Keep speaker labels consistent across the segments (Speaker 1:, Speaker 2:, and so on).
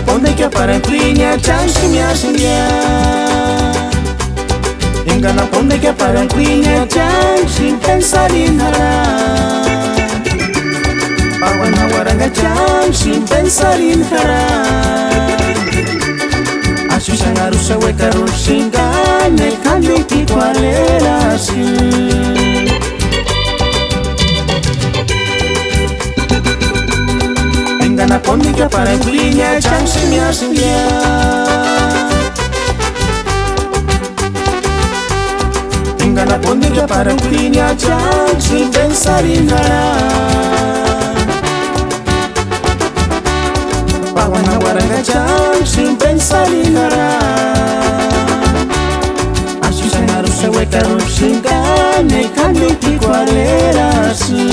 Speaker 1: ponde que para cuiña chansi me asindia. Engana ponde que para cuiña chansi pensar en hará. Pawana waranga chansi pensar en hará. Asushan arusa weka rushingane kande kikualera si. Engana ponde que para cuiña chansi me asindia. Engana ponde que para cuiña chansi pensar en hará. Pawana waranga chansi pensar en hará. Asushan arusa weka rushingane kande kikualera si.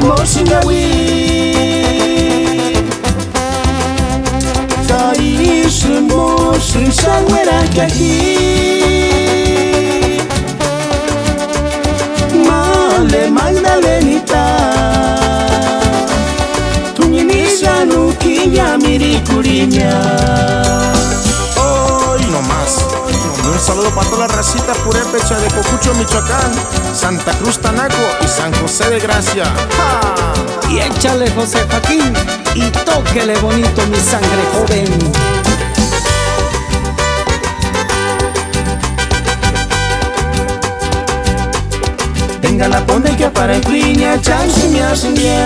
Speaker 1: Mosingawi Kaishi mosin shangwera kaki Male magdalenita Tuñinisha nukinya mirikuriña.
Speaker 2: Hoy no más. Un saludo para toda la racita purépecha de Cocucho, Michoacán, Santa Cruz, Tanaco y San José de Gracia. ¡Ja!
Speaker 3: Y échale José Joaquín y tóquele bonito mi sangre joven.
Speaker 1: Engana ponde que para cuiña chansi me asindia.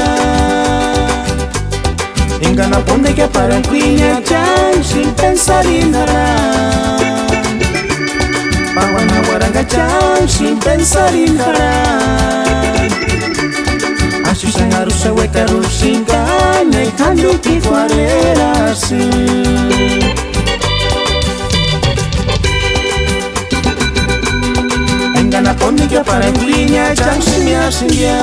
Speaker 1: Engana ponde que para cuiña chansi pensar en hará. Pawana waranga chansi pensar en hará. Asushan arusa weka rushingane kande kikualera si. Engana ponde que para cuiña chansi me asindia.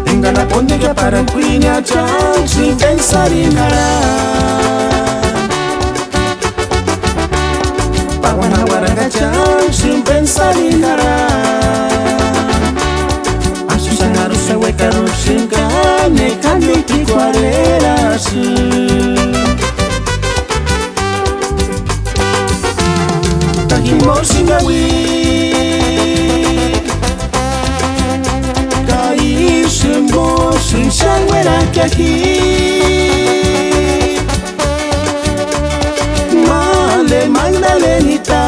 Speaker 1: Engana ponde que para cuiña chansi pensar en hará. Pawana waranga chansi pensar en hará. Asushan arusa weka rushingane kande kikualera si. Mosingawi Kaishi mosin shangwera kaki Male magdalenita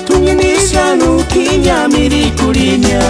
Speaker 1: Tuñinisha nukinya mirikuriña.